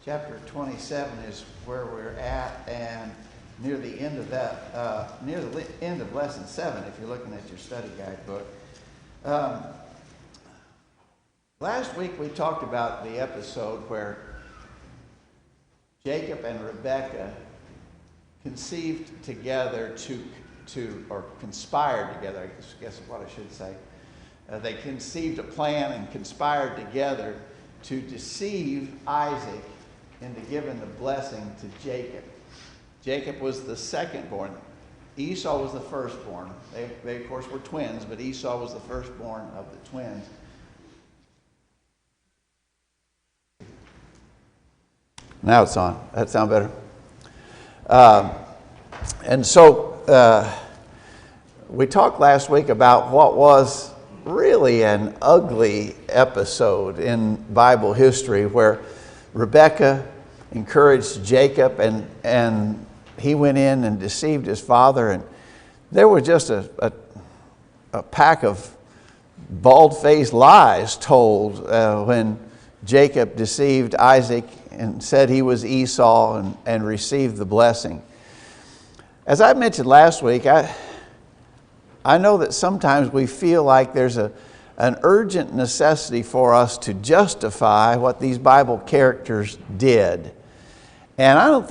Chapter 27 is where we're at, and near the end of that, near the end of lesson 7, if you're looking at your study guidebook. Last week we talked about the episode where Jacob and Rebekah conceived together or conspired together, I guess is what I should say. They conceived a plan and conspired together to deceive Isaac into giving the blessing to Jacob. Jacob was the second-born. Esau was the firstborn. They of course, were twins, but Esau was the firstborn of the twins. Now it's on. That sound better? And so we talked last week about what was really an ugly episode in Bible history where Rebekah encouraged Jacob and he went in and deceived his father, and there was just a pack of bald-faced lies told when Jacob deceived Isaac and said he was Esau and received the blessing. As I mentioned last week, I know that sometimes we feel like there's an urgent necessity for us to justify what these Bible characters did. And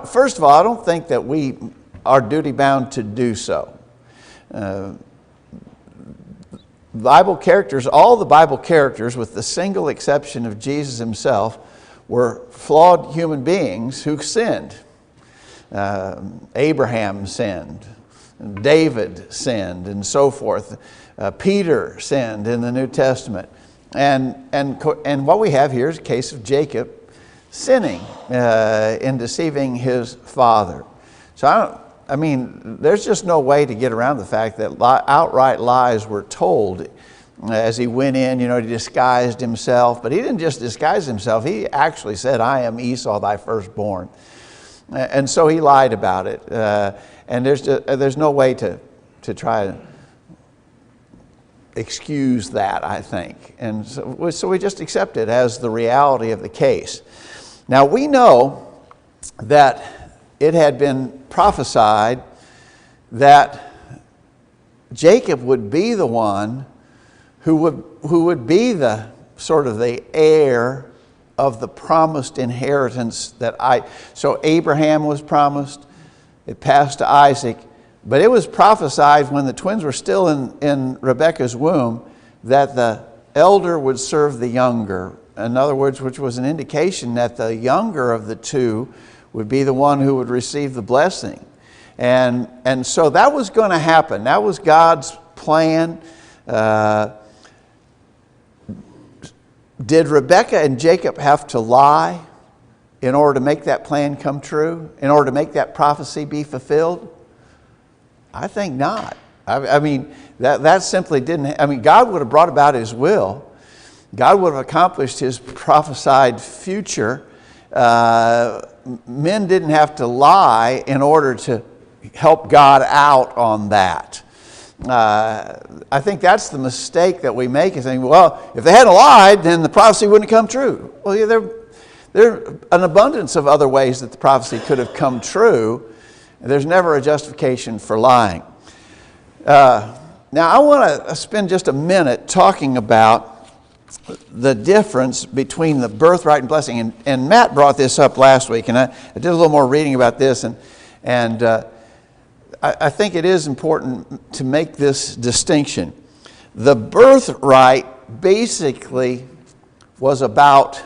first of all, I don't think that we are duty bound to do so. Bible characters, all the Bible characters, with the single exception of Jesus himself, were flawed human beings who sinned. Abraham sinned, David sinned, and so forth. Peter sinned in the New Testament. And what we have here is a case of Jacob sinning in deceiving his father. So there's just no way to get around the fact that outright lies were told as he went in. He disguised himself, but he didn't just disguise himself. He actually said, "I am Esau, thy firstborn." And so he lied about it. And there's no way to try to excuse that, I think. And so we just accept it as the reality of the case. Now we know that it had been prophesied that Jacob would be the one who would be the sort of the heir of the promised inheritance so Abraham was promised, it passed to Isaac, but it was prophesied when the twins were still in Rebekah's womb that the elder would serve the younger. In other words, which was an indication that the younger of the two would be the one who would receive the blessing. And so that was going to happen. That was God's plan. Did Rebekah and Jacob have to lie in order to make that plan come true? In order to make that prophecy be fulfilled? I think not. That simply didn't. God would have brought about his will. God would have accomplished his prophesied future. Men didn't have to lie in order to help God out on that. I think that's the mistake that we make, is saying, well, if they hadn't lied, then the prophecy wouldn't have come true. Well, yeah, there are an abundance of other ways that the prophecy could have come true. There's never a justification for lying. Now, I want to spend just a minute talking about the difference between the birthright and blessing. And Matt brought this up last week, and I did a little more reading about this, and I think it is important to make this distinction. The birthright basically was about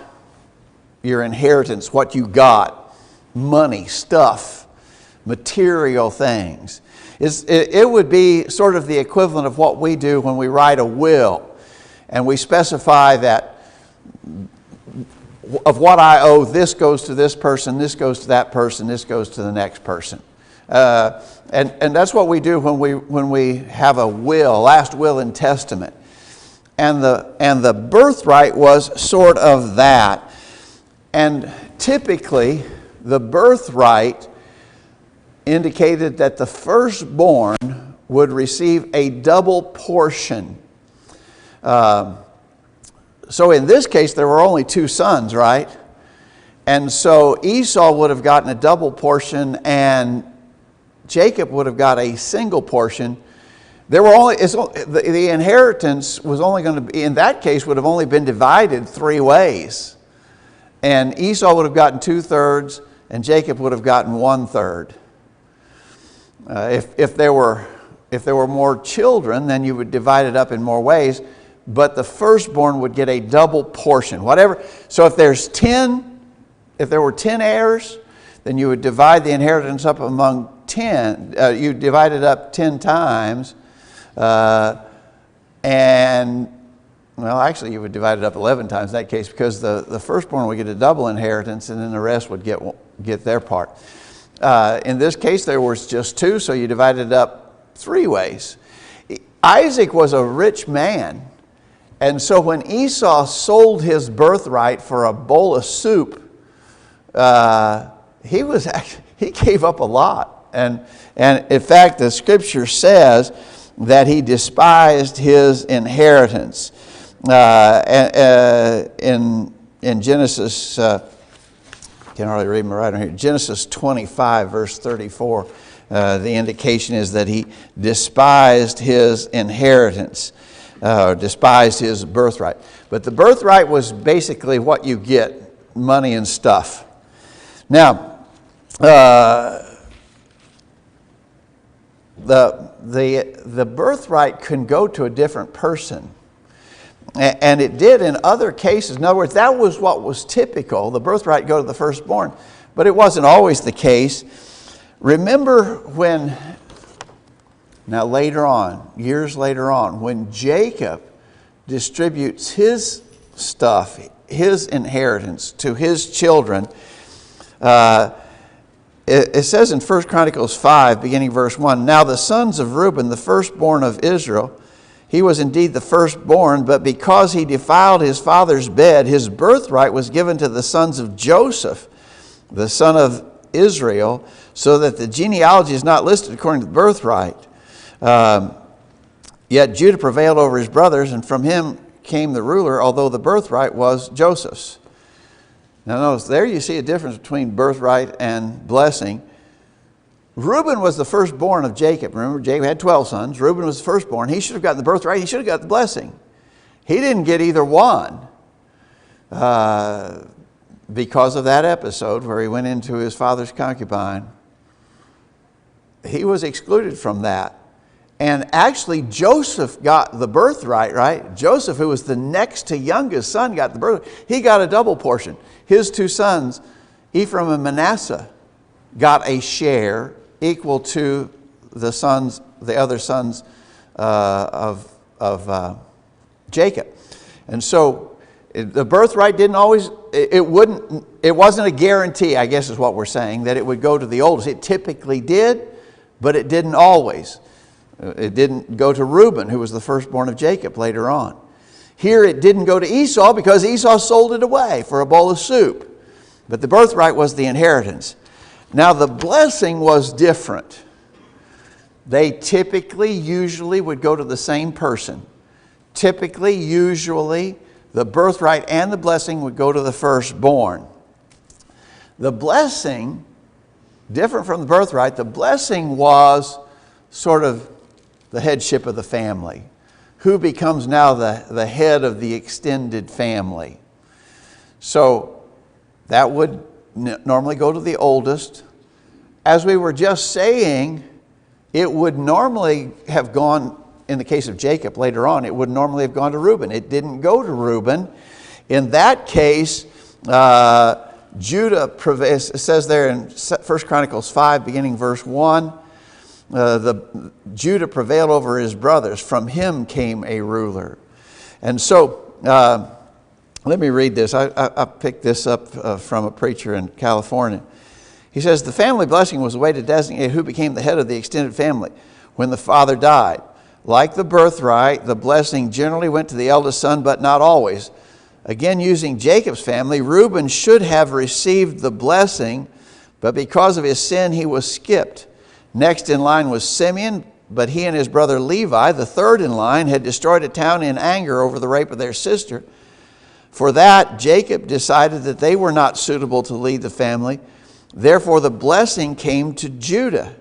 your inheritance, what you got, money, stuff, material things. It would be sort of the equivalent of what we do when we write a will, and we specify that of what I owe, this goes to this person, this goes to that person, this goes to the next person. And that's what we do when we have a will, last will and testament. And the birthright was sort of that. And typically the birthright indicated that the firstborn would receive a double portion. So in this case, there were only two sons, right? And so Esau would have gotten a double portion and Jacob would have got a single portion. The inheritance was only going to be, in that case, would have only been divided 3 ways. And Esau would have gotten 2/3 and Jacob would have gotten 1/3. If there were more children, then you would divide it up in more ways, but the firstborn would get a double portion. Whatever. So if there were 10 heirs, then you would divide the inheritance up among 10. You divide it up 10 times. And, well, actually you would divide it up 11 times in that case, because the firstborn would get a double inheritance and then the rest would get their part. In this case, there was just 2, so you divided it up 3 ways. Isaac was a rich man. And so when Esau sold his birthright for a bowl of soup, he gave up a lot. And in fact, the scripture says that he despised his inheritance. In Genesis, can't hardly read my writing here. Genesis 25, verse 34. The indication is that he despised his inheritance, despised his birthright. But the birthright was basically what you get, money and stuff. Now, the birthright can go to a different person. And it did in other cases. In other words, that was what was typical. The birthright go to the firstborn. But it wasn't always the case. Remember when, now later on, years later on, when Jacob distributes his stuff, his inheritance to his children, it says in 1 Chronicles 5, beginning verse 1, "Now the sons of Reuben, the firstborn of Israel, he was indeed the firstborn, but because he defiled his father's bed, his birthright was given to the sons of Joseph, the son of Israel, so that the genealogy is not listed according to the birthright. Yet Judah prevailed over his brothers, and from him came the ruler, although the birthright was Joseph's." Now notice, there you see a difference between birthright and blessing. Reuben was the firstborn of Jacob. Remember, Jacob had 12 sons. Reuben was the firstborn. He should have gotten the birthright. He should have got the blessing. He didn't get either one because of that episode where he went into his father's concubine. He was excluded from that. And actually, Joseph got the birthright, right? Joseph, who was the next to youngest son, got the birthright. He got a double portion. His 2 sons, Ephraim and Manasseh, got a share equal to the other sons of Jacob. And so the birthright didn't always, it wasn't a guarantee, I guess is what we're saying, that it would go to the oldest. It typically did, but it didn't always. It didn't go to Reuben, who was the firstborn of Jacob later on. Here it didn't go to Esau because Esau sold it away for a bowl of soup. But the birthright was the inheritance. Now the blessing was different. They typically, usually would go to the same person. Typically, usually, the birthright and the blessing would go to the firstborn. The blessing, different from the birthright, the blessing was sort of the headship of the family. Who becomes now the head of the extended family? So that would normally go to the oldest. As we were just saying, it would normally have gone, in the case of Jacob later on, it would normally have gone to Reuben. It didn't go to Reuben. In that case, Judah prevails. It says there in 1 Chronicles 5, beginning verse 1, Judah prevailed over his brothers. From him came a ruler. And so, let me read this. I picked this up from a preacher in California. He says, "The family blessing was a way to designate who became the head of the extended family when the father died. Like the birthright, the blessing generally went to the eldest son, but not always. Again, using Jacob's family, Reuben should have received the blessing, but because of his sin, he was skipped. Next in line was Simeon, but he and his brother Levi, the third in line, had destroyed a town in anger over the rape of their sister. For that, Jacob decided that they were not suitable to lead the family. Therefore, the blessing came to Judah.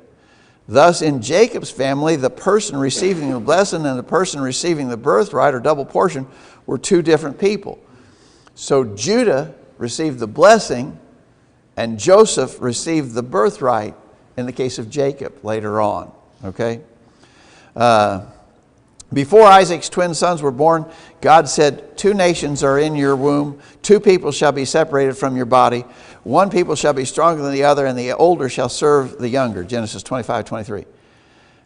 Thus, in Jacob's family, the person receiving the blessing and the person receiving the birthright or double portion were two different people. So Judah received the blessing and Joseph received the birthright in the case of Jacob later on. Okay? Before Isaac's twin sons were born, God said, 2 nations are in your womb, 2 people shall be separated from your body, 1 people shall be stronger than the other, and the older shall serve the younger. Genesis 25:23.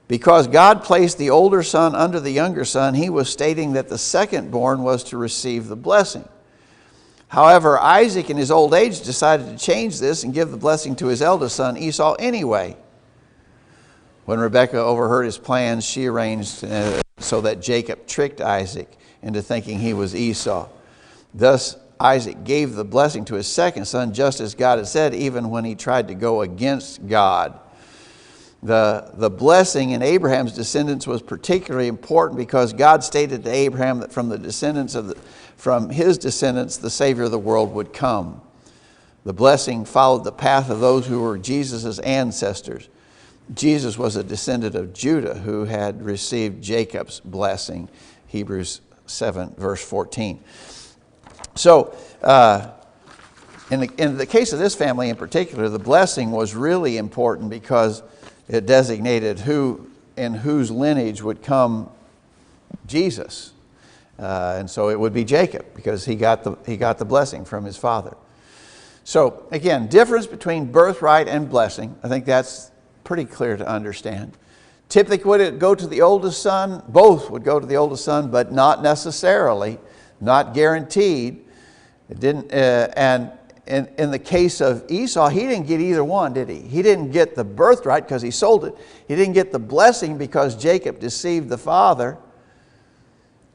Because God placed the older son under the younger son, he was stating that the second born was to receive the blessing. However, Isaac in his old age decided to change this and give the blessing to his eldest son Esau anyway. When Rebekah overheard his plans, she arranged so that Jacob tricked Isaac into thinking he was Esau. Thus, Isaac gave the blessing to his second son, just as God had said, even when he tried to go against God. The blessing in Abraham's descendants was particularly important because God stated to Abraham that from his descendants, the Savior of the world would come. The blessing followed the path of those who were Jesus' ancestors. Jesus was a descendant of Judah who had received Jacob's blessing, Hebrews 7, verse 14. So, in the case of this family in particular, the blessing was really important because it designated in whose lineage would come Jesus. And so it would be Jacob because he got the blessing from his father. So, again, difference between birthright and blessing, I think that's pretty clear to understand. Typically, would it go to the oldest son? Both would go to the oldest son, but not necessarily, not guaranteed. It didn't. And in the case of Esau, he didn't get either one, did he? He didn't get the birthright because he sold it. He didn't get the blessing because Jacob deceived the father.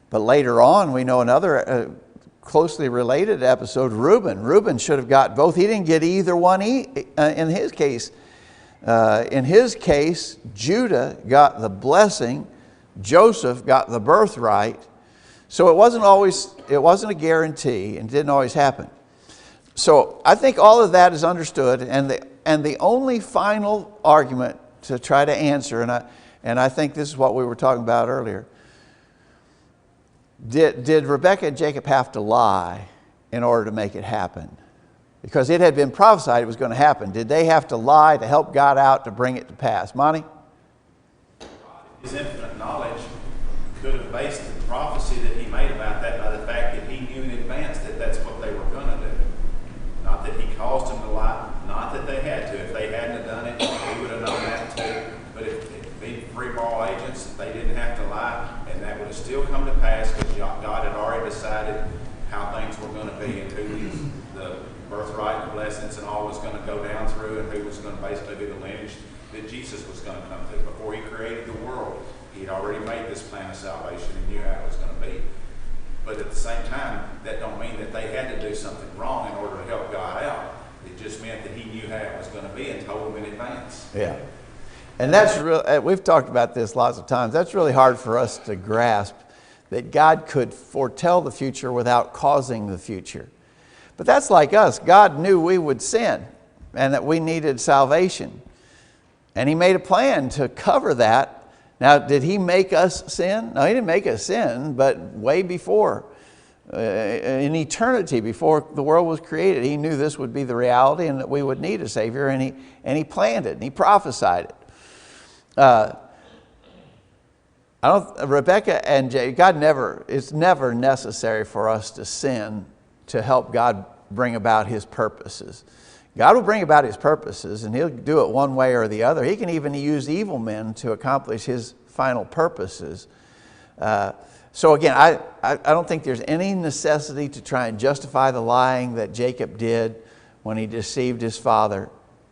But later on, we know another closely related episode, Reuben. Reuben should have got both. He didn't get either one in his case. In his case, Judah got the blessing, Joseph got the birthright. So it wasn't a guarantee and didn't always happen. So I think all of that is understood, and the only final argument to try to answer, and I think this is what we were talking about earlier. Did Rebekah and Jacob have to lie in order to make it happen? Because it had been prophesied it was going to happen. Did they have to lie to help God out to bring it to pass? Monty? His infinite knowledge could have based the prophecy that he made about that by the fact that he knew in advance that that's what they were going to do. Not that he caused them to lie, not that they had to. If they hadn't have done it, he would have known that too. But if being free moral agents, they didn't have to lie, and that would have still come to pass because God had already decided how things were going to be and who the birthright and blessings and all was going to go down through, and who was going to basically be the lineage that Jesus was going to come through. Before he created the world, he had already made this plan of salvation and knew how it was going to be. But at the same time, that don't mean that they had to do something wrong in order to help God out. It just meant that he knew how it was going to be and told them in advance. Yeah. And that's real. We've talked about this lots of times. That's really hard for us to grasp, that God could foretell the future without causing the future. But that's like us. God knew we would sin and that we needed salvation. And he made a plan to cover that. Now, did he make us sin? No, he didn't make us sin, but way before, in eternity, before the world was created, he knew this would be the reality and that we would need a Savior, and he planned it, and he prophesied it. Rebekah and Jacob, it's never necessary for us to sin to help God bring about his purposes. God will bring about his purposes, and he'll do it one way or the other. He can even use evil men to accomplish his final purposes. So again, I don't think there's any necessity to try and justify the lying that Jacob did when he deceived his father.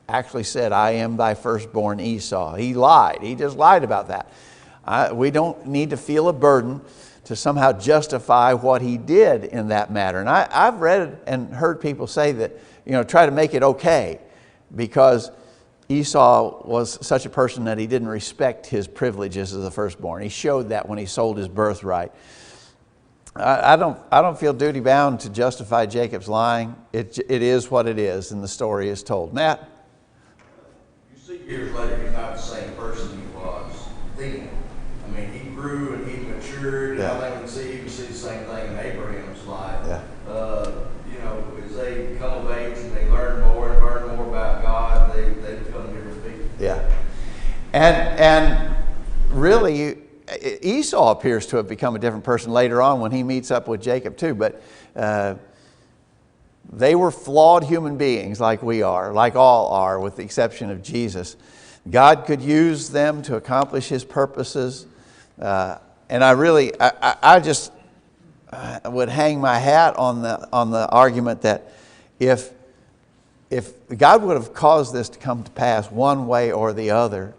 Actually said, I am thy firstborn Esau. He lied. He just lied about that. We don't need to feel a burden to somehow justify what he did in that matter. And I've read and heard people say that, try to make it okay because Esau was such a person that he didn't respect his privileges as the firstborn. He showed that when he sold his birthright. I don't feel duty bound to justify Jacob's lying. It is what it is, and the story is told. Matt? You see years later, he's not the same person he was then. I mean, he grew and he matured, Yeah. and I think you can see the same thing in Abraham's life. Yeah. As they come of age and they learn more about God, they become different people. Yeah. And really, Esau appears to have become a different person later on when he meets up with Jacob too. But they were flawed human beings like we are, like all are, with the exception of Jesus. God could use them to accomplish His purposes. And I just would hang my hat on the argument that if God would have caused this to come to pass one way or the other,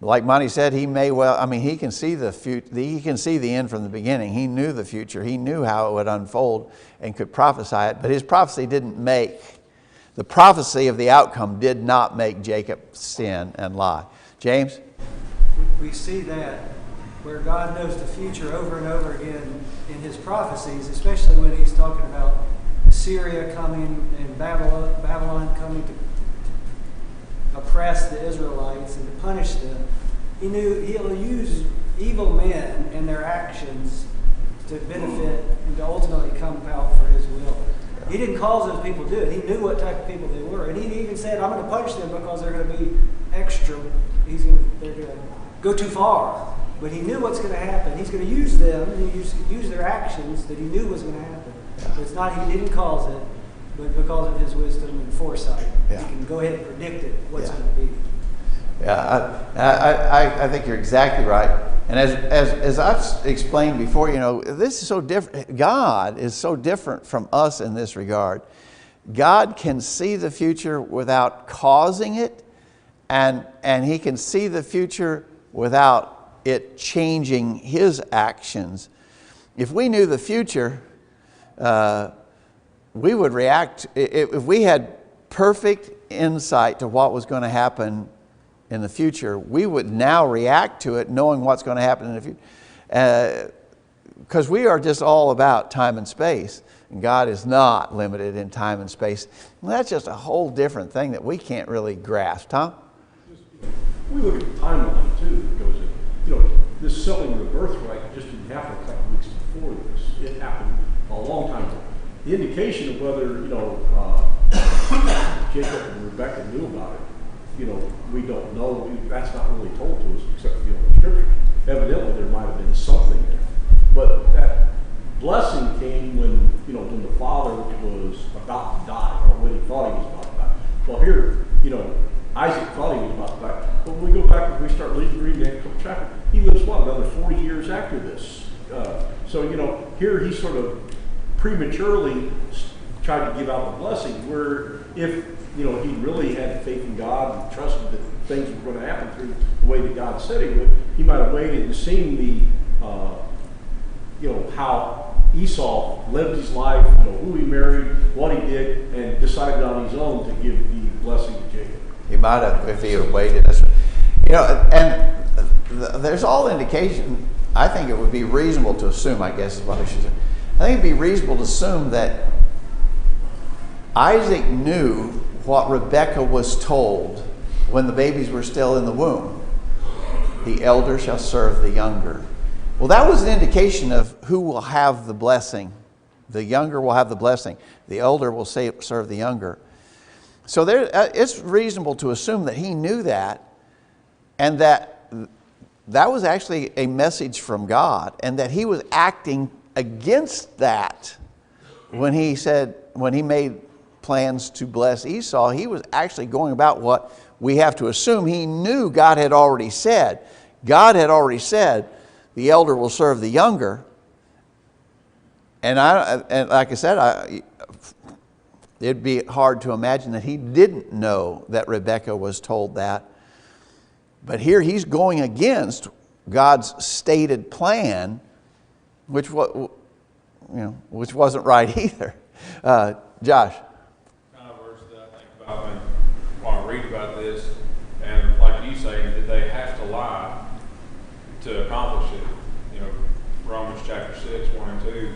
like Monty said, he can see the future. He can see the end from the beginning. He knew the future. He knew how it would unfold and could prophesy it. But his prophecy the prophecy of the outcome did not make Jacob sin and lie. James? We see that where God knows the future over and over again in His prophecies, especially when He's talking about Assyria coming and Babylon coming to oppress the Israelites and to punish them. He knew He'll use evil men and their actions to benefit and to ultimately come about for His will. He didn't cause those people to do it. He knew what type of people they were. And He even said, I'm going to punish them because they're going to be extra. They're going to go too far. But He knew what's going to happen. He's going to use them and use their actions that He knew was going to happen. It's not He didn't cause it, but because of His wisdom and foresight. Yeah. He can go ahead and predict it, what's Yeah. going to be. Yeah, I think you're exactly right. And as I've explained before, this is so different. God is so different from us in this regard. God can see the future without causing it, and He can see the future without it changing His actions. If we knew the future, we would react. If we had perfect insight to what was going to happen in the future, we would now react to it knowing what's going to happen in the future. Because we are just all about time and space. And God is not limited in time and space. And that's just a whole different thing that we can't really grasp. Tom? We look at the timeline too. It goes this selling of the birthright just didn't happen a couple weeks before this. It happened a long time ago. The indication of whether Jacob and Rebekah knew about it, we don't know. That's not really told to us except in Scripture. Evidently, there might have been something there, but that blessing came when the father was about to die, or when he thought he was about to die. Well, here, Isaac thought he was about to die. But when we go back and we start reading that chapter, he lives another 40 years after this. So here he sort of prematurely tried to give out the blessing, where if he really had faith in God and trusted that things were going to happen through the way that God said He would, he might have waited and seen how Esau lived his life, who he married, what he did, and decided on his own to give the blessing to Jacob. He might have if he had waited. And there's all indication. I think it would be reasonable to assume, I guess is what I should say. I think it'd be reasonable to assume that Isaac knew what Rebekah was told when the babies were still in the womb. The elder shall serve the younger. Well, that was an indication of who will have the blessing. The younger will have the blessing. The elder will serve the younger. So it's reasonable to assume that he knew that, and that was actually a message from God, and that he was acting against that when he made plans to bless Esau. He was actually going about what we have to assume he knew God had already said. God had already said, the elder will serve the younger. And like I said, it'd be hard to imagine that he didn't know that Rebekah was told that. But here he's going against God's stated plan, which wasn't right either. Josh. Kind of verse that I think about when I read about this, and like you say, did they have to lie to accomplish it? Romans chapter 6, 1 and 2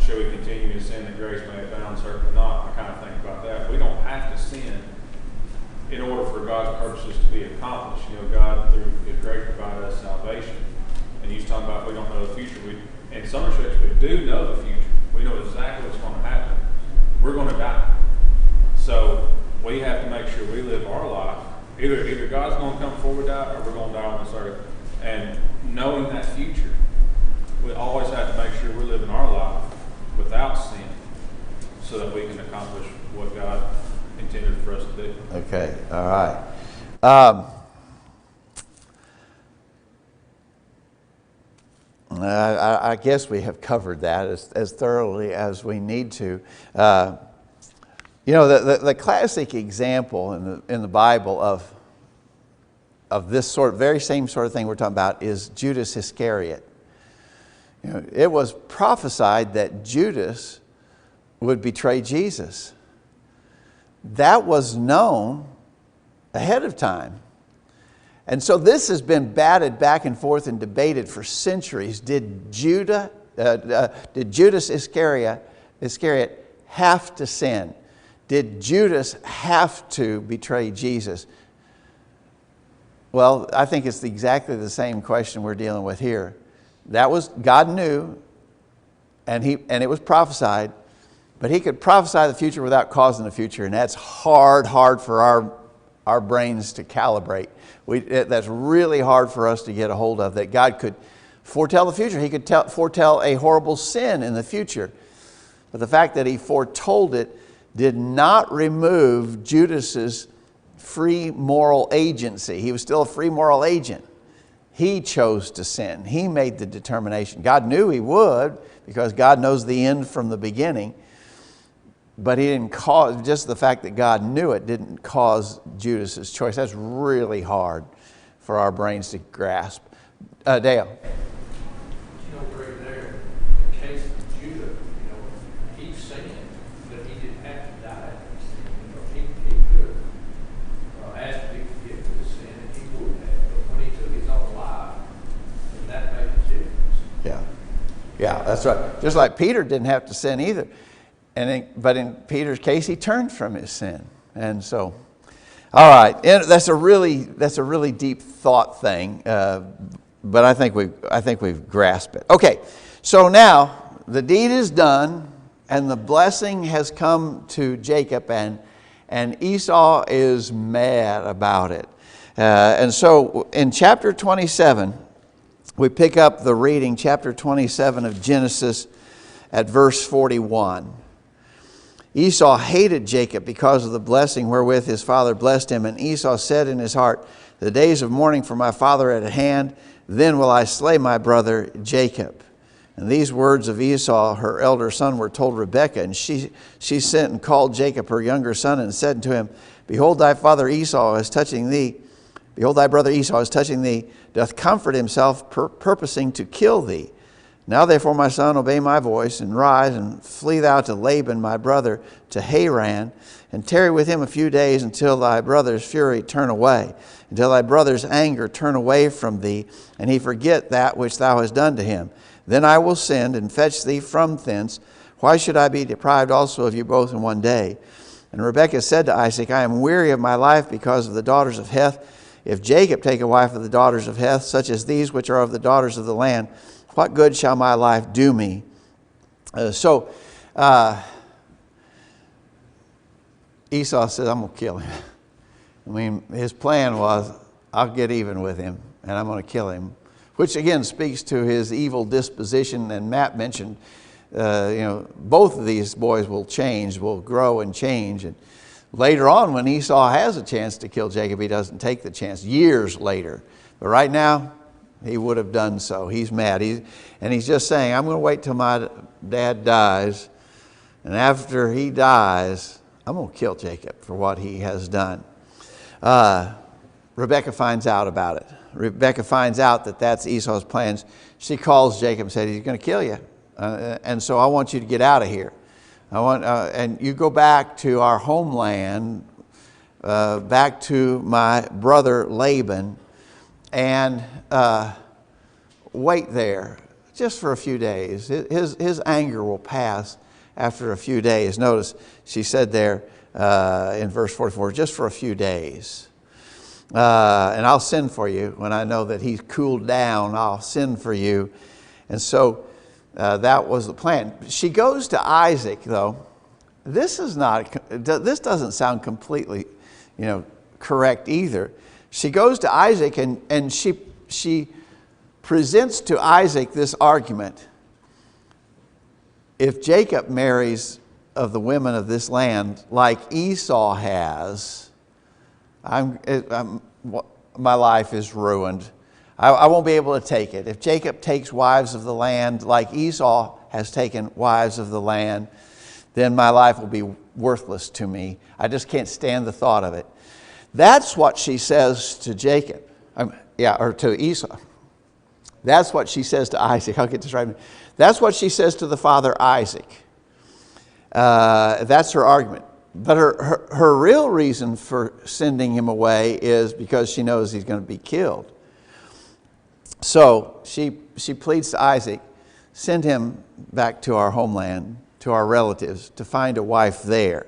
shall we continue to sin that grace may abound? Certainly not. I kind of think about that. We don't have to sin in order for God's purposes to be accomplished. You know, God, through His grace, provided us salvation. And He's talking about we don't know the future. In some respects, we do know the future. We know exactly what's going to happen. We're going to die. So we have to make sure we live our life. Either God's going to come before we die, or we're going to die on this earth. And knowing that future, we always have to make sure we're living our life without sin, so that we can accomplish what God intended for us to do. Okay, all right. I guess we have covered that as thoroughly as we need to. You know, the classic example in the Bible of this very same sort of thing we're talking about is Judas Iscariot. You know, it was prophesied that Judas would betray Jesus. That was known ahead of time. And so this has been batted back and forth and debated for centuries. Did Judas Iscariot have to sin? Did Judas have to betray Jesus? Well, I think it's exactly the same question we're dealing with here. That was, God knew, and it was prophesied, but He could prophesy the future without causing the future, and that's hard for our brains to calibrate. That's really hard for us to get a hold of, that God could foretell the future. He could foretell a horrible sin in the future. But the fact that He foretold it did not remove Judas's free moral agency. He was still a free moral agent. He chose to sin. He made the determination. God knew he would, because God knows the end from the beginning. But He didn't cause, just the fact that God knew it didn't cause Judas's choice. That's really hard for our brains to grasp. Dale. You know, right there, in the case of Judah, he sinned, but he didn't have to die. He could have asked to be forgiven for his sin, and he would have. But when he took his own life, then that made a difference. Yeah, that's right. Just like Peter didn't have to sin either. But in Peter's case, he turned from his sin. And so, all right, and that's a really deep thought thing. But I think we've grasped it. Okay, so now the deed is done, and the blessing has come to Jacob, and Esau is mad about it. And so in chapter 27, we pick up the reading, chapter 27 of Genesis at verse 41. Esau hated Jacob because of the blessing wherewith his father blessed him. And Esau said in his heart, the days of mourning for my father are at hand, then will I slay my brother Jacob. And these words of Esau, her elder son, were told Rebekah. And she sent and called Jacob, her younger son, and said to him, Behold, thy father Esau is touching thee. Behold, thy brother Esau is touching thee, doth comfort himself, purposing to kill thee. Now therefore, my son, obey my voice, and rise, and flee thou to Laban my brother, to Haran, and tarry with him a few days, until thy brother's fury turn away, until thy brother's anger turn away from thee, and he forget that which thou hast done to him. Then I will send and fetch thee from thence. Why should I be deprived also of you both in one day? And Rebekah said to Isaac, I am weary of my life because of the daughters of Heth. If Jacob take a wife of the daughters of Heth, such as these which are of the daughters of the land, what good shall my life do me? Esau says, I'm going to kill him. I mean, his plan was, I'll get even with him, and I'm going to kill him. Which again speaks to his evil disposition. And Matt mentioned, both of these boys will grow and change. And later on, when Esau has a chance to kill Jacob, he doesn't take the chance, years later. But right now, he would have done so. He's mad. He's just saying, I'm going to wait till my dad dies. And after he dies, I'm going to kill Jacob for what he has done. Rebekah finds out about it. Rebekah finds out that that's Esau's plans. She calls Jacob and said, he's going to kill you. And so I want you to get out of here. And you go back to our homeland, back to my brother Laban, and wait there just for a few days. His anger will pass after a few days. Notice she said there in verse 44, just for a few days. And I'll send for you when I know that he's cooled down. I'll send for you. And so that was the plan. She goes to Isaac, though. This doesn't sound completely, correct either. She goes to Isaac and she presents to Isaac this argument. If Jacob marries of the women of this land like Esau has, my life is ruined. I won't be able to take it. If Jacob takes wives of the land like Esau has taken wives of the land, then my life will be worthless to me. I just can't stand the thought of it. That's what she says to Jacob, or to Esau. That's what she says to Isaac. I'll get this right. That's what she says to the father Isaac. That's her argument. But her real reason for sending him away is because she knows he's going to be killed. So she pleads to Isaac, send him back to our homeland, to our relatives, to find a wife there.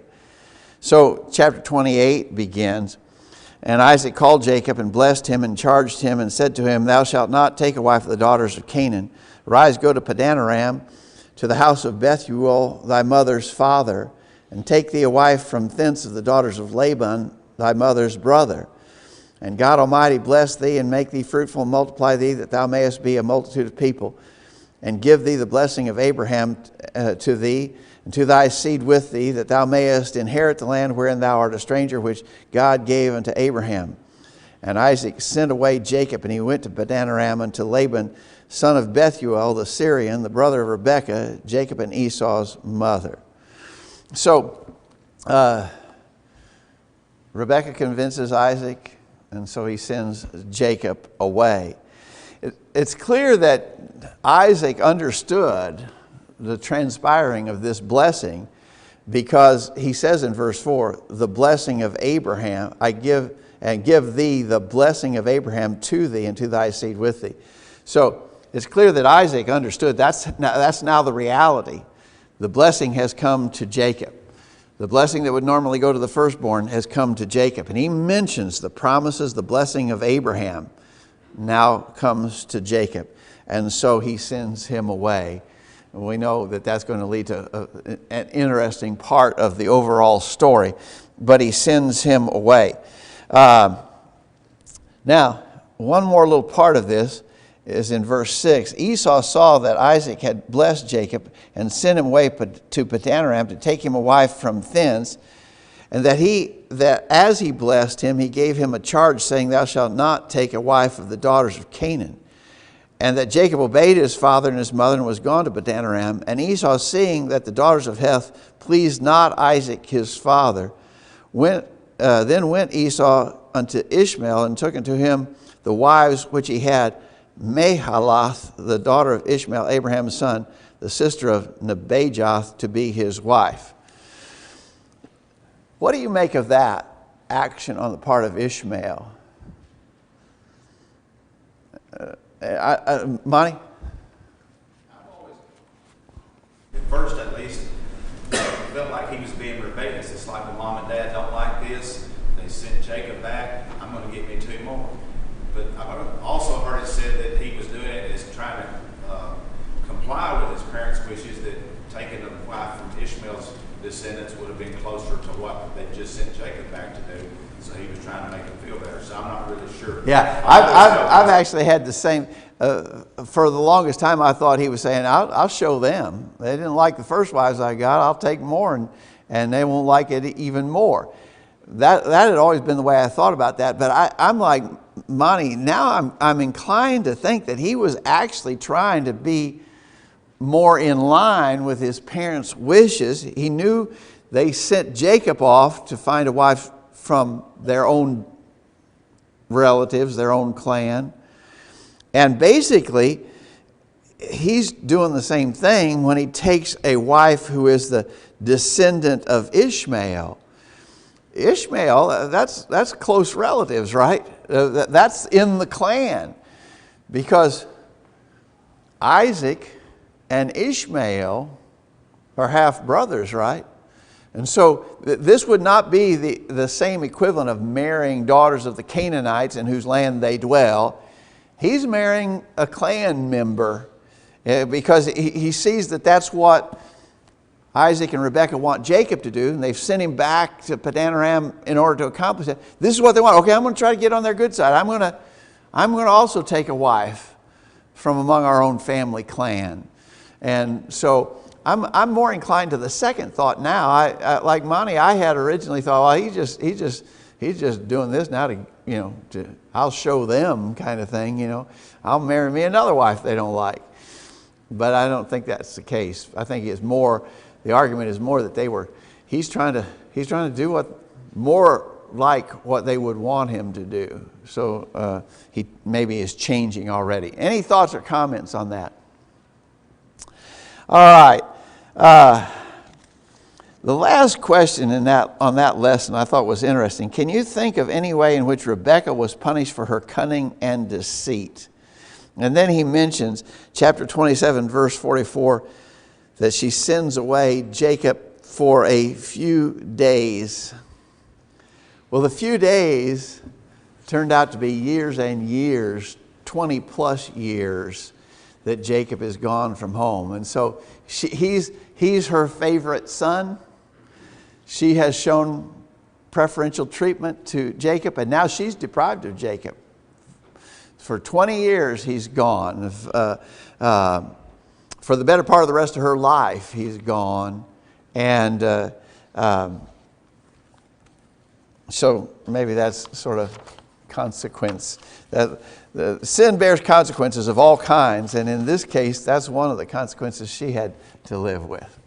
So chapter 28 begins, and Isaac called Jacob and blessed him and charged him and said to him, thou shalt not take a wife of the daughters of Canaan. Arise, go to Padan Aram, to the house of Bethuel, thy mother's father, and take thee a wife from thence of the daughters of Laban, thy mother's brother. And God Almighty bless thee and make thee fruitful and multiply thee, that thou mayest be a multitude of people, and give thee the blessing of Abraham to thee and to thy seed with thee, that thou mayest inherit the land wherein thou art a stranger, which God gave unto Abraham. And Isaac sent away Jacob, and he went to Padan Aram unto Laban, son of Bethuel the Syrian, the brother of Rebekah, Jacob and Esau's mother. So Rebekah convinces Isaac, and so he sends Jacob away. It's clear that Isaac understood the transpiring of this blessing, because he says in verse 4, the blessing of Abraham, I give thee the blessing of Abraham to thee and to thy seed with thee. So it's clear that Isaac understood that's now the reality. The blessing has come to Jacob. The blessing that would normally go to the firstborn has come to Jacob. And he mentions the promises, the blessing of Abraham now comes to Jacob. And so he sends him away. And we know that that's going to lead to an interesting part of the overall story. But he sends him away. Now, one more little part of this is in verse 6. Esau saw that Isaac had blessed Jacob and sent him away to Padan Aram to take him a wife from thence, and that as he blessed him, he gave him a charge, saying, thou shalt not take a wife of the daughters of Canaan. And that Jacob obeyed his father and his mother and was gone to Padan Aram. And Esau, seeing that the daughters of Heth pleased not Isaac his father, then went Esau unto Ishmael and took unto him the wives which he had, Mahalath, the daughter of Ishmael, Abraham's son, the sister of Nebajoth, to be his wife. What do you make of that action on the part of Ishmael? Monty? At first, at least, felt like he was being rebellious. It's like the mom and dad don't like this. They sent Jacob back. I'm going to get me 2 more. But I've also heard it said that he was doing it as trying to comply with his parents' wishes, that taking a wife from Ishmael's descendants would have been closer to what they just sent Jacob back to do. So he was trying to make him feel better. So I'm not really sure. Yeah, I've actually had the same. For the longest time, I thought he was saying, I'll show them. They didn't like the first wives I got. I'll take more, and they won't like it even more. That had always been the way I thought about that. But I'm like Monty. Now I'm inclined to think that he was actually trying to be more in line with his parents' wishes. He knew they sent Jacob off to find a wife from their own relatives, their own clan. And basically, he's doing the same thing when he takes a wife who is the descendant of Ishmael. Ishmael, that's close relatives, right? That's in the clan. Because Isaac and Ishmael are half brothers, right? And so this would not be the same equivalent of marrying daughters of the Canaanites in whose land they dwell. He's marrying a clan member because he sees that that's what Isaac and Rebekah want Jacob to do, and they've sent him back to Padan Aram in order to accomplish it. This is what they want. Okay, I'm going to try to get on their good side. I'm going to also take a wife from among our own family clan. And so I'm more inclined to the second thought now. I like Monty, I had originally thought, well, he's just doing this now to I'll show them kind of thing, I'll marry me another wife they don't like. But I don't think that's the case. I think the argument is more that he's trying to do what more like what they would want him to do. So he maybe is changing already. Any thoughts or comments on that? All right. The last question on that lesson I thought was interesting. Can you think of any way in which Rebekah was punished for her cunning and deceit? And then he mentions, chapter 27, verse 44, that she sends away Jacob for a few days. Well, the few days turned out to be years and years, 20 plus years that Jacob is gone from home. And so he's her favorite son. She has shown preferential treatment to Jacob, and now she's deprived of Jacob. For 20 years he's gone. For the better part of the rest of her life he's gone. And so maybe that's sort of consequence. The sin bears consequences of all kinds, and in this case, that's one of the consequences she had to live with.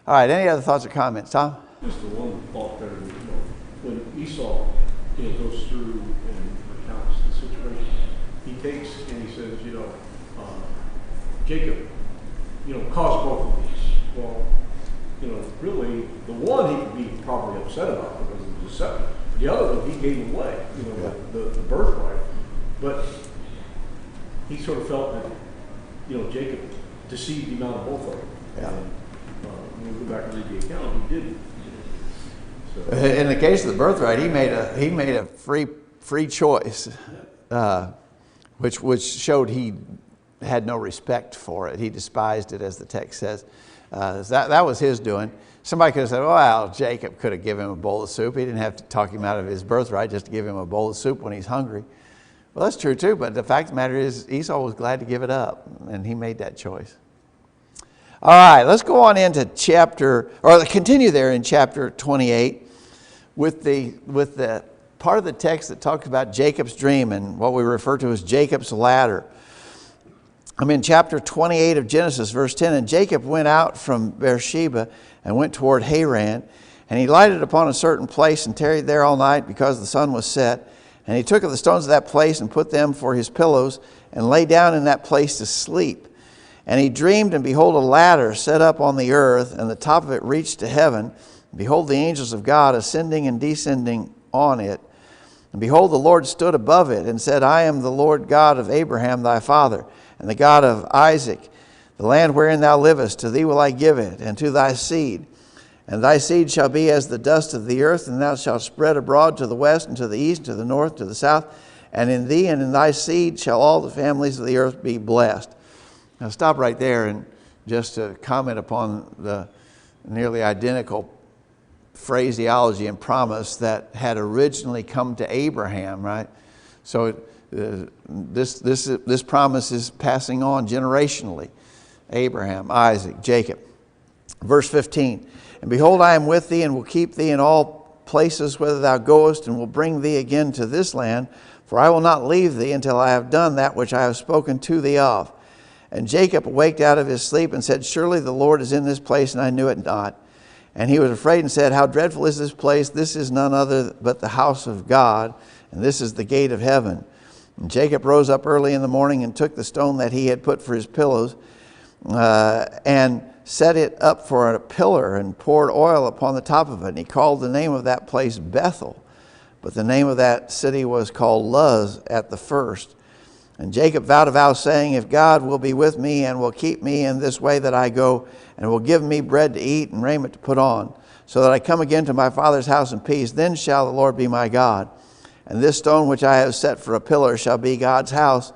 All right, any other thoughts or comments, Tom? Just the one thought there, when Esau goes through and recounts the situation, he takes and he says, Jacob, caused both of these. Well, really, the one he could be probably upset about because of the deception. The other one he gave away, the birthright. But he sort of felt that, Jacob deceived him out of both of them. Yeah. And when we go back and read the account, he didn't. So. In the case of the birthright, he made a free choice, which showed he had no respect for it. He despised it, as the text says. That was his doing. Somebody could have said, well, Jacob could have given him a bowl of soup. He didn't have to talk him out of his birthright just to give him a bowl of soup when he's hungry. Well, that's true too, but the fact of the matter is Esau was glad to give it up, and he made that choice. All right, let's go on into continue there in chapter 28 with the part of the text that talks about Jacob's dream and what we refer to as Jacob's ladder. I'm in chapter 28 of Genesis, verse 10. And Jacob went out from Beersheba and went toward Haran. And he lighted upon a certain place and tarried there all night because the sun was set. And he took of the stones of that place and put them for his pillows and lay down in that place to sleep. And he dreamed, and behold, a ladder set up on the earth, and the top of it reached to heaven. And behold, the angels of God ascending and descending on it. And behold, the Lord stood above it and said, I am the Lord God of Abraham thy father, and the God of Isaac. The land wherein thou livest, to thee will I give it, and to thy seed. And thy seed shall be as the dust of the earth, and thou shalt spread abroad to the west, and to the east, and to the north, to the south. And in thee and in thy seed shall all the families of the earth be blessed. Now stop right there and just to comment upon the nearly identical phraseology and promise that had originally come to Abraham, right? So this promise is passing on generationally. Abraham, Isaac, Jacob. Verse 15, and behold, I am with thee and will keep thee in all places whither thou goest, and will bring thee again to this land, for I will not leave thee until I have done that which I have spoken to thee of. And Jacob awaked out of his sleep and said, surely the Lord is in this place, and I knew it not. And he was afraid and said, how dreadful is this place? This is none other but the house of God, and this is the gate of heaven. And Jacob rose up early in the morning and took the stone that he had put for his pillows, and set it up for a pillar, and poured oil upon the top of it. And he called the name of that place Bethel, but the name of that city was called Luz at the first. And Jacob vowed a vow, saying, if God will be with me and will keep me in this way that I go, and will give me bread to eat and raiment to put on, so that I come again to my father's house in peace, then shall the Lord be my God. And this stone which I have set for a pillar shall be God's house.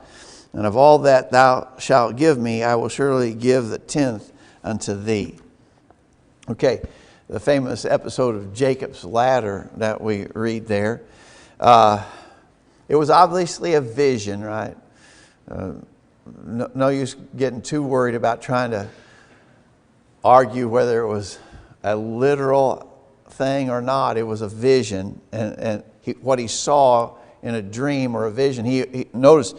And of all that thou shalt give me, I will surely give the tenth unto thee. Okay, the famous episode of Jacob's ladder that we read there. It was obviously a vision, right? No use getting too worried about trying to argue whether it was a literal thing or not. It was a vision, and what he saw in a dream or a vision. He noticed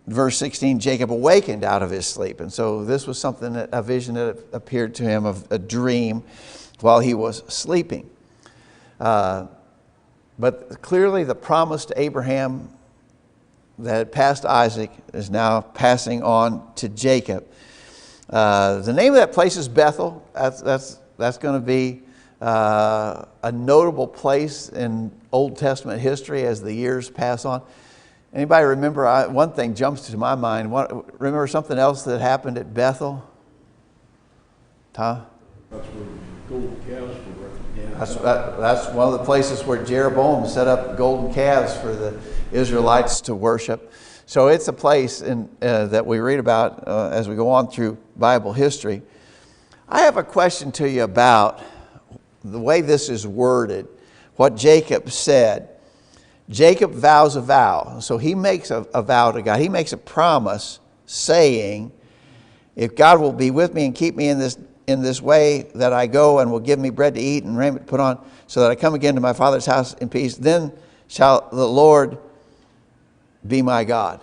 verse 16, Jacob awakened out of his sleep. And so this was something, a vision that appeared to him, of a dream while he was sleeping. But clearly the promise to Abraham that had passed Isaac is now passing on to Jacob. The name of that place is Bethel. That's going to be a notable place in Old Testament history as the years pass on. Anybody remember, one thing jumps to my mind, remember something else that happened at Bethel? Tom? That's where golden calves were represented. That's one of the places where Jeroboam set up golden calves for the Israelites to worship. So it's a place that we read about as we go on through Bible history. I have a question to you about the way this is worded, what Jacob said. Jacob vows a vow. So he makes a vow to God. He makes a promise saying, if God will be with me and keep me in this way that I go, and will give me bread to eat and raiment to put on, so that I come again to my father's house in peace, then shall the Lord be my God.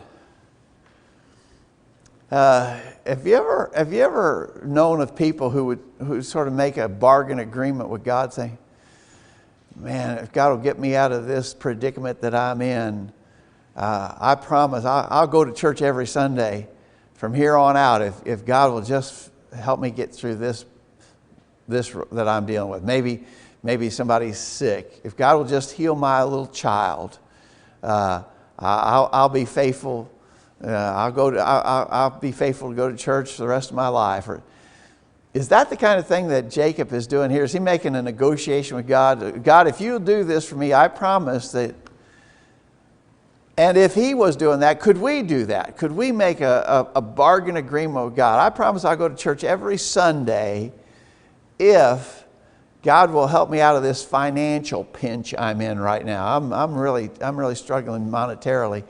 Have you ever known of people who sort of make a bargain agreement with God, saying, man, if God will get me out of this predicament that I'm in, I promise I'll go to church every Sunday from here on out if God will just help me get through this that I'm dealing with. Maybe somebody's sick. If God will just heal my little child, I'll be faithful. I'll be faithful to go to church for the rest of my life. Is that the kind of thing that Jacob is doing here? Is he making a negotiation with God? God, if you'll do this for me, I promise that. And if he was doing that, could we do that? Could we make a bargain agreement with God? I promise I'll go to church every Sunday if God will help me out of this financial pinch I'm in right now. I'm really struggling monetarily.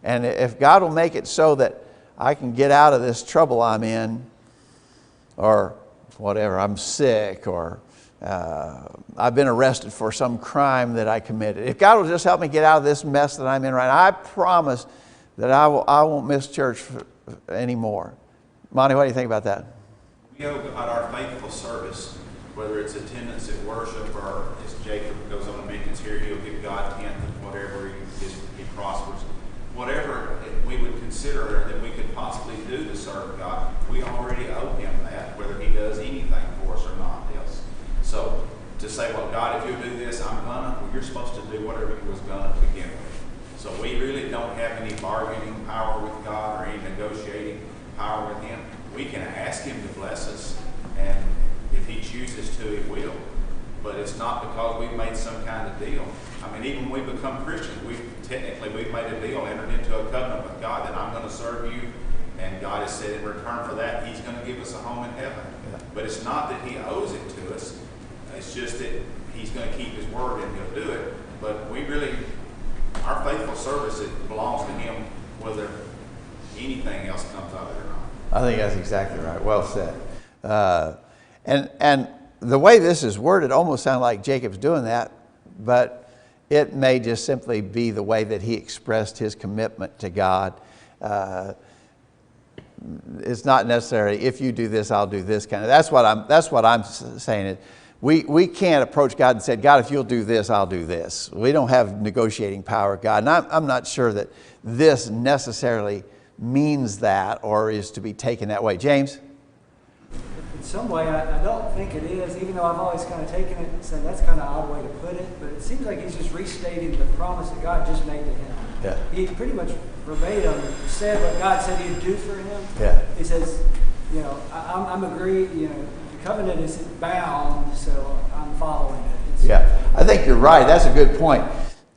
And if God will make it so that I can get out of this trouble I'm in, or whatever, I'm sick, or I've been arrested for some crime that I committed. If God will just help me get out of this mess that I'm in right now, I promise that I won't miss church anymore. Monty, what do you think about that? We owe God our faithful service, whether it's attendance at worship, or as Jacob goes on and mentions here, he'll give God 10th of whatever he prospers. Whatever we would consider that we could possibly do to serve God, we already owe him that, whether he does anything for us or not else. So to say, well, God, if you do this, I'm gonna, well, you're supposed to do whatever he was gonna begin with. So we really don't have any bargaining power with God or any negotiating power with him. We can ask him to bless us, and if he chooses to, he will. But it's not because we've made some kind of deal. I mean, even when we become Christians, we've made a deal, entered into a covenant with God that I'm going to serve you, and God has said in return for that, he's going to give us a home in heaven. But it's not that he owes it to us. It's just that he's going to keep his word and he'll do it. But we really, our faithful service, it belongs to him whether anything else comes out of it or not. I think that's exactly right. Well said. And the way this is worded almost sounds like Jacob's doing that, but it may just simply be the way that he expressed his commitment to God. It's not necessarily, if you do this, I'll do this kind of. That's what I'm saying. We can't approach God and say, God, if you'll do this, I'll do this. We don't have negotiating power with God. And I'm not sure that this necessarily means that or is to be taken that way. James? In some way, I don't think it is, even though I've always kind of taken it and said that's kind of an odd way to put it, but it seems like he's just restating the promise that God just made to him. Yeah. He pretty much verbatim said what God said he'd do for him. Yeah. He says, you know, I'm agreed, you know, the covenant is bound, so I'm following it. Yeah, I think you're right. That's a good point.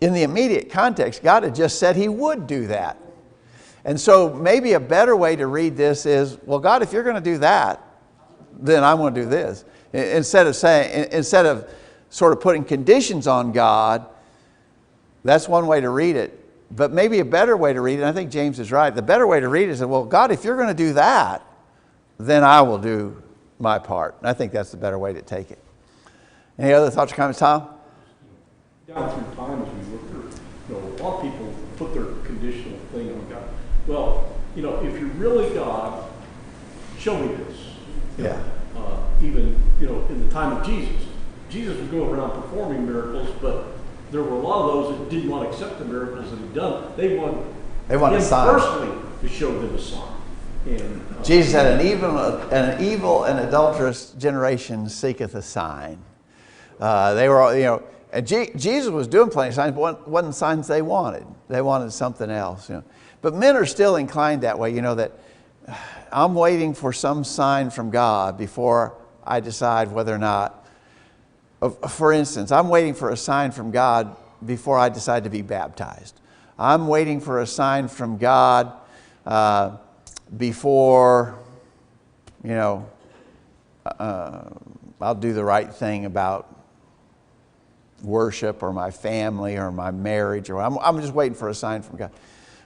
In the immediate context, God had just said he would do that. And so maybe a better way to read this is, well, God, if you're going to do that, then I'm going to do this. Instead of sort of putting conditions on God, that's one way to read it. But maybe a better way to read it, and I think James is right, the better way to read it is, well, God, if you're going to do that, then I will do my part. And I think that's the better way to take it. Any other thoughts or comments, Tom? Down through time as we look through, you know, a lot of people put their conditional thing on God. Well, you know, if you're really God, show me this. Yeah. Even, you know, in the time of Jesus, Jesus was going around performing miracles, but there were a lot of those that didn't want to accept the miracles that he'd done. They wanted a him sign. personally to show them a sign. And Jesus said, an evil and adulterous generation seeketh a sign. They were all, you know, and Jesus was doing plenty of signs, but wasn't signs they wanted. They wanted something else, you know. But men are still inclined that way, you know, that I'm waiting for some sign from God before I decide whether or not. For instance, I'm waiting for a sign from God before I decide to be baptized. I'm waiting for a sign from God before, you know, I'll do the right thing about worship or my family or my marriage, or I'm just waiting for a sign from God.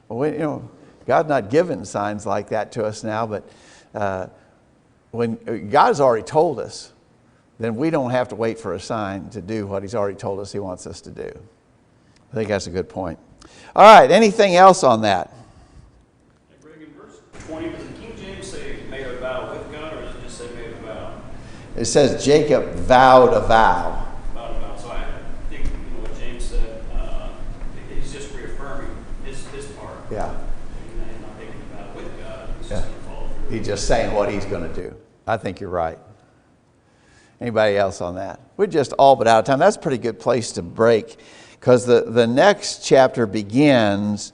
Well, you know, God's not giving signs like that to us now, but when God's already told us, then we don't have to wait for a sign to do what he's already told us he wants us to do. I think that's a good point. All right, anything else on that? Greg, in verse 20, does the King James say made a vow with God, or does it just say made a vow? It says Jacob vowed a vow. Vowed a vow. So I think, you know, what James said, he's just reaffirming his part. Yeah. And not making a vow with God. He's Yeah. just going to follow through. He's just saying what he's going to do. I think you're right. Anybody else on that? We're just all but out of time. That's a pretty good place to break, because the next chapter begins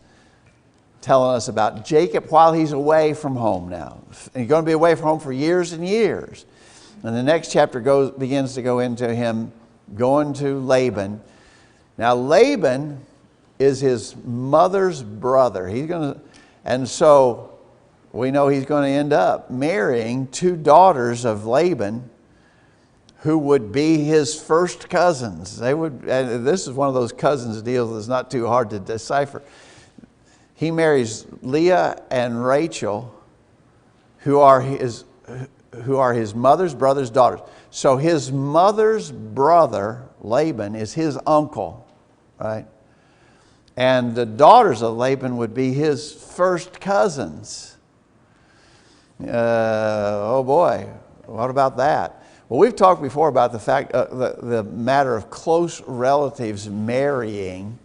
telling us about Jacob while he's away from home now. And he's going to be away from home for years and years. And the next chapter begins to go into him going to Laban. Now Laban is his mother's brother. And so we know he's going to end up marrying two daughters of Laban, who would be his first cousins. And this is one of those cousins deals that's not too hard to decipher. He marries Leah and Rachel, who are his mother's brother's daughters. So his mother's brother, Laban, is his uncle, right? And the daughters of Laban would be his first cousins. Oh boy, what about that? Well, we've talked before about the fact, the matter of close relatives marrying.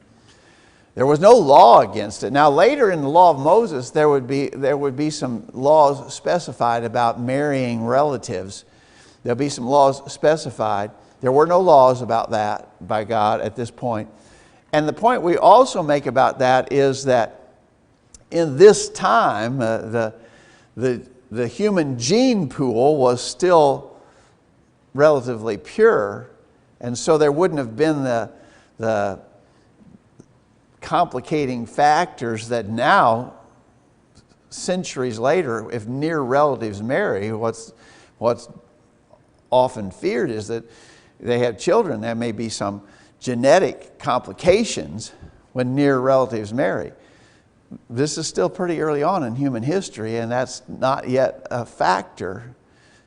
There was no law against it. Now, later in the law of Moses, there would be some laws specified about marrying relatives. There'll be some laws specified. There were no laws about that by God at this point. And the point we also make about that is that in this time, the human gene pool was still relatively pure, and so there wouldn't have been the complicating factors that now, centuries later, if near relatives marry, what's often feared is that they have children. There may be some genetic complications when near relatives marry. This is still pretty early on in human history, and that's not yet a factor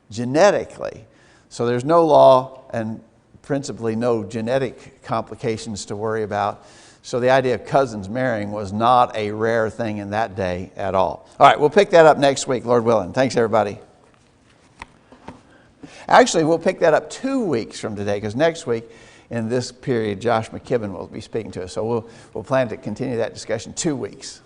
genetically. So there's no law and principally no genetic complications to worry about. So the idea of cousins marrying was not a rare thing in that day at all. All right, we'll pick that up next week, Lord willing. Thanks, everybody. Actually, we'll pick that up 2 weeks from today, because next week in this period, Josh McKibben will be speaking to us. So we'll plan to continue that discussion 2 weeks.